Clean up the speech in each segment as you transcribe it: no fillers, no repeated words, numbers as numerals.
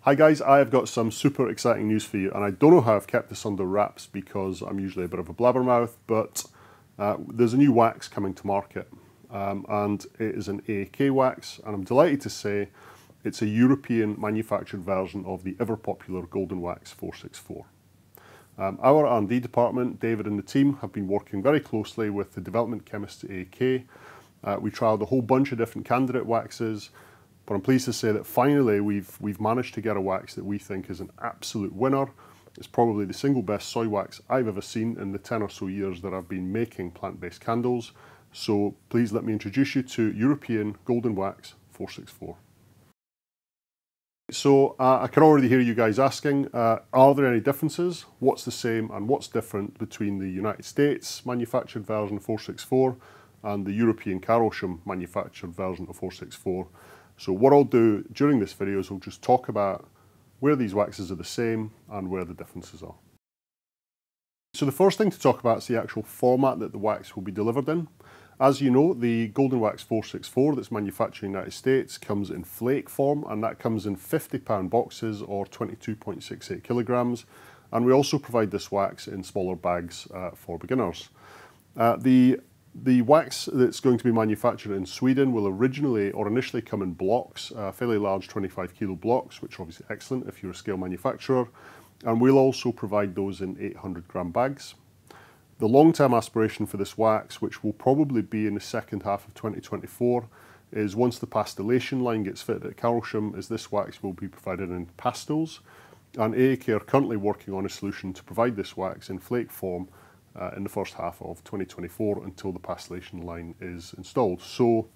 Hi guys, I have got some super exciting news for you, and I don't know how I've kept this under wraps because I'm usually a bit of a blabbermouth, but there's a new wax coming to market, and it is an AAK wax, and I'm delighted to say it's a European manufactured version of the ever popular Golden Wax 464. Our R&D department, David and the team, have been working very closely with the development chemists at AAK. We trialled a whole bunch of different candidate waxes, but I'm pleased to say that finally we've managed to get a wax that we think is an absolute winner. It's probably the single best soy wax I've ever seen in the 10 or so years that I've been making plant-based candles. So please let me introduce you to European Golden Wax 464. So I can already hear you guys asking, are there any differences? What's the same and what's different between the United States manufactured version of 464 and the European Carosham manufactured version of 464? So what I'll do during this video is I'll just talk about where these waxes are the same and where the differences are. So the first thing to talk about is the actual format that the wax will be delivered in. As you know, the Golden Wax 464 that's manufactured in the United States comes in flake form, and that comes in 50-pound boxes or 22.68 kilograms. And we also provide this wax in smaller bags for beginners. The wax that's going to be manufactured in Sweden will originally or initially come in blocks, fairly large 25 kilo blocks, which are obviously excellent if you're a scale manufacturer. And we'll also provide those in 800 gram bags. The long-term aspiration for this wax, which will probably be in the second half of 2024, is once the pastillation line gets fitted at Carosham, is this wax will be provided in pastils. And AAK are currently working on a solution to provide this wax in flake form in the first half of 2024 until the pastillation line is installed. So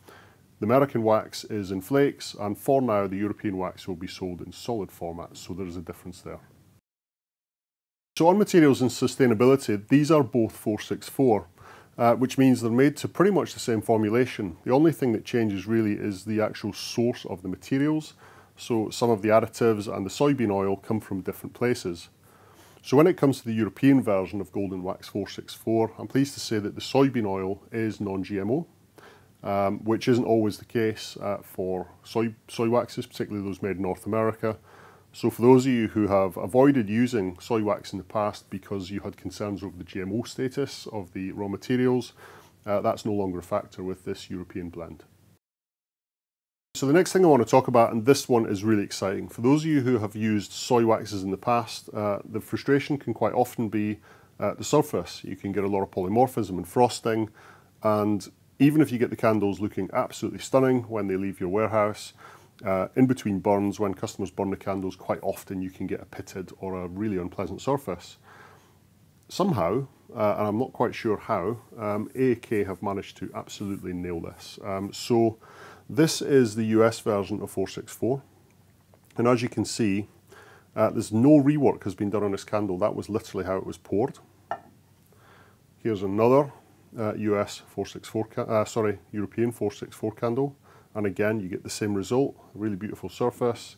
the American wax is in flakes, and for now the European wax will be sold in solid formats, so there is a difference there. So on materials and sustainability, these are both 464, which means they're made to pretty much the same formulation. The only thing that changes really is the actual source of the materials. So some of the additives and the soybean oil come from different places. So when it comes to the European version of Golden Wax 464, I'm pleased to say that the soybean oil is non-GMO, which isn't always the case for soy waxes, particularly those made in North America. So for those of you who have avoided using soy wax in the past because you had concerns over the GMO status of the raw materials, that's no longer a factor with this European blend. So the next thing I want to talk about, and this one is really exciting, for those of you who have used soy waxes in the past, the frustration can quite often be the surface. You can get a lot of polymorphism and frosting, and even if you get the candles looking absolutely stunning when they leave your warehouse, in between burns, when customers burn the candles, quite often you can get a pitted or a really unpleasant surface. Somehow, and I'm not quite sure how, AAK have managed to absolutely nail this. So this is the US version of 464, and as you can see, there's no rework has been done on this candle. That was literally how it was poured. Here's another European 464 candle. And again, you get the same result, a really beautiful surface.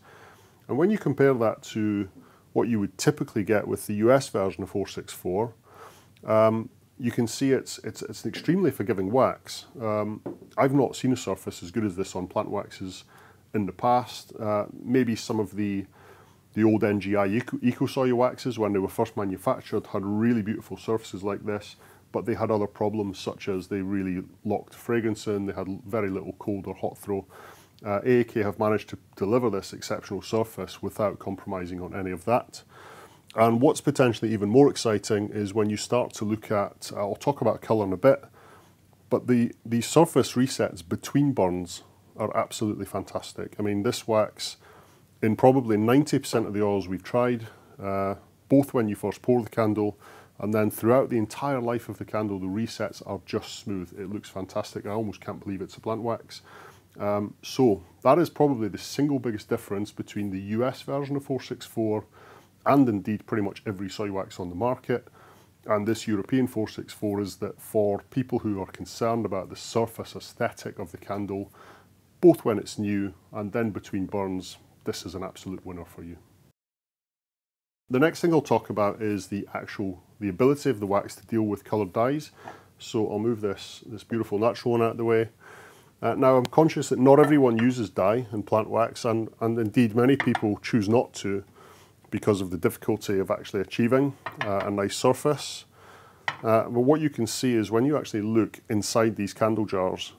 And when you compare that to what you would typically get with the US version of 464, you can see it's an extremely forgiving wax. I've not seen a surface as good as this on plant waxes in the past. Maybe some of the old NGI EcoSoy waxes, when they were first manufactured, had really beautiful surfaces like this, but they had other problems such as they really locked fragrance in, they had very little cold or hot throw. AAK have managed to deliver this exceptional surface without compromising on any of that. And what's potentially even more exciting is when you start to look at, I'll talk about colour in a bit, but the surface resets between burns are absolutely fantastic. I mean, this wax, in probably 90% of the oils we've tried, both when you first pour the candle and then throughout the entire life of the candle, the resets are just smooth. It looks fantastic. I almost can't believe it's a plant wax. So that is probably the single biggest difference between the US version of 464 and indeed pretty much every soy wax on the market. And this European 464 is that for people who are concerned about the surface aesthetic of the candle, both when it's new and then between burns, this is an absolute winner for you. The next thing I'll talk about is the ability of the wax to deal with coloured dyes. So I'll move this beautiful natural one out of the way. Now, I'm conscious that not everyone uses dye in plant wax, and indeed many people choose not to because of the difficulty of actually achieving a nice surface. But what you can see is when you actually look inside these candle jars,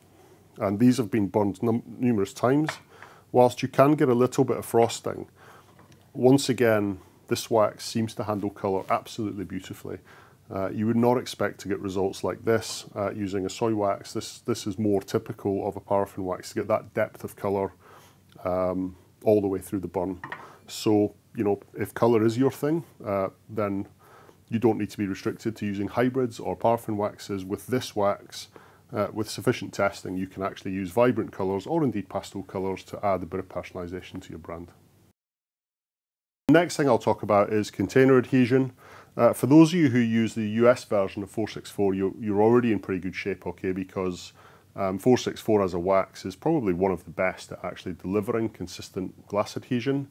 and these have been burned numerous times, whilst you can get a little bit of frosting, once again, this wax seems to handle colour absolutely beautifully. You would not expect to get results like this using a soy wax. This is more typical of a paraffin wax to get that depth of colour all the way through the burn. So, you know, if colour is your thing, then you don't need to be restricted to using hybrids or paraffin waxes. With this wax, with sufficient testing, you can actually use vibrant colours or indeed pastel colours to add a bit of personalisation to your brand. The next thing I'll talk about is container adhesion. For those of you who use the US version of 464, you're already in pretty good shape, okay, because 464 as a wax is probably one of the best at actually delivering consistent glass adhesion.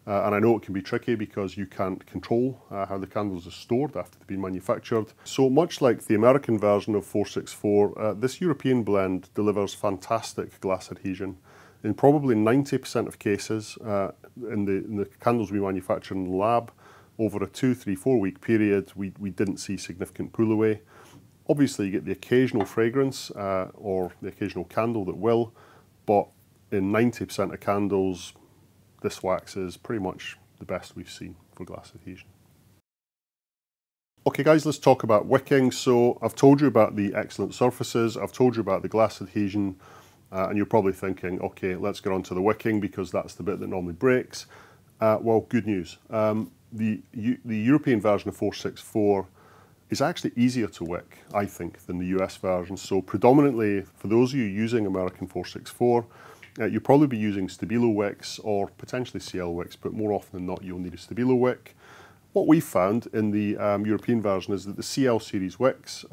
And I know it can be tricky because you can't control how the candles are stored after they've been manufactured. So much like the American version of 464, this European blend delivers fantastic glass adhesion. In probably 90% of cases, in the candles we manufacture in the lab, over a 2, 3, 4 week period, we didn't see significant pull away. Obviously, you get the occasional fragrance or the occasional candle that will, but in 90% of candles, this wax is pretty much the best we've seen for glass adhesion. Okay guys, let's talk about wicking. So I've told you about the excellent surfaces, I've told you about the glass adhesion, and you're probably thinking, okay, let's get on to the wicking because that's the bit that normally breaks. Well, good news. The European version of 464 is actually easier to wick, I think, than the US version. So predominantly, for those of you using American 464, you'll probably be using Stabilo wicks or potentially CL wicks, but more often than not, you'll need a Stabilo wick. What we found in the European version is that the CL series wicks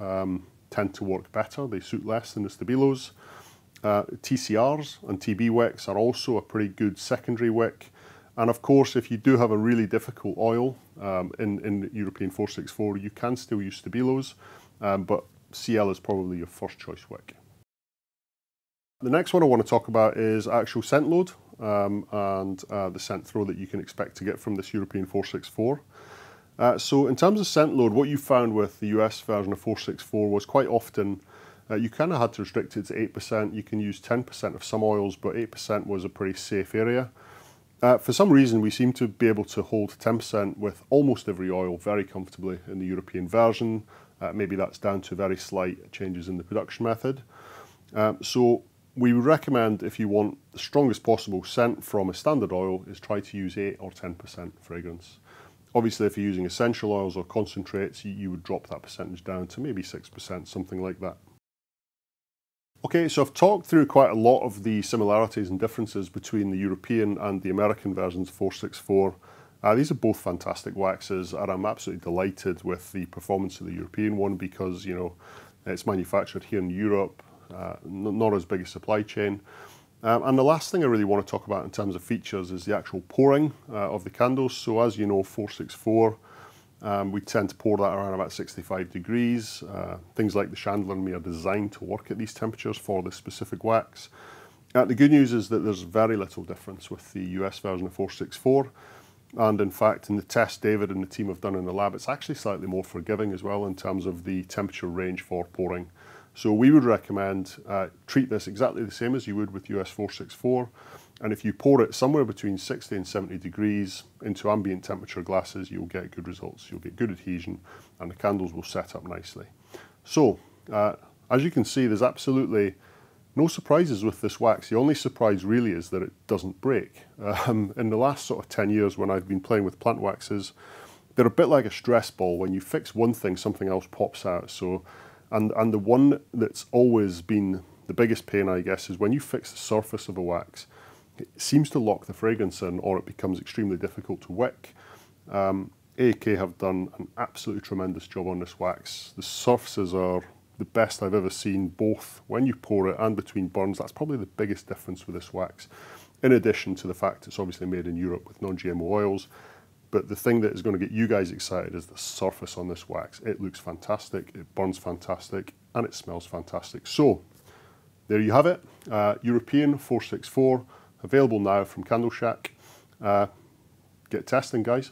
tend to work better. They suit less than the Stabilos. TCRs and TB wicks are also a pretty good secondary wick. And of course, if you do have a really difficult oil in European 464, you can still use Stabilos, but CL is probably your first choice wick. The next one I want to talk about is actual scent load and the scent throw that you can expect to get from this European 464. So in terms of scent load, what you found with the US version of 464 was quite often you kind of had to restrict it to 8%. You can use 10% of some oils, but 8% was a pretty safe area. For some reason, we seem to be able to hold 10% with almost every oil very comfortably in the European version. Maybe that's down to very slight changes in the production method. So we would recommend, if you want the strongest possible scent from a standard oil, is try to use 8 or 10% fragrance. Obviously, if you're using essential oils or concentrates, you would drop that percentage down to maybe 6%, something like that. Okay, so I've talked through quite a lot of the similarities and differences between the European and the American versions of 464. These are both fantastic waxes, and I'm absolutely delighted with the performance of the European one because, you know, it's manufactured here in Europe, not as big a supply chain. And the last thing I really want to talk about in terms of features is the actual pouring of the candles. So as you know, 464, we tend to pour that around about 65 degrees. Things like the chandelier and me are designed to work at these temperatures for this specific wax. The good news is that there's very little difference with the US version of 464. And in fact, in the test David and the team have done in the lab, it's actually slightly more forgiving as well in terms of the temperature range for pouring. So we would recommend treat this exactly the same as you would with US 464. And if you pour it somewhere between 60 and 70 degrees into ambient temperature glasses, you'll get good results. You'll get good adhesion and the candles will set up nicely. So, as you can see, there's absolutely no surprises with this wax. The only surprise really is that it doesn't break. In the last sort of 10 years when I've been playing with plant waxes, they're a bit like a stress ball. When you fix one thing, something else pops out. So, and the one that's always been the biggest pain, I guess, is when you fix the surface of a wax, it seems to lock the fragrance in or it becomes extremely difficult to wick. AAK have done an absolutely tremendous job on this wax. The surfaces are the best I've ever seen, both when you pour it and between burns. That's probably the biggest difference with this wax, in addition to the fact it's obviously made in Europe with non-GMO oils. But the thing that is going to get you guys excited is the surface on this wax. It looks fantastic, it burns fantastic, and it smells fantastic. So, there you have it. European 464, available now from Candle Shack. Get testing, guys.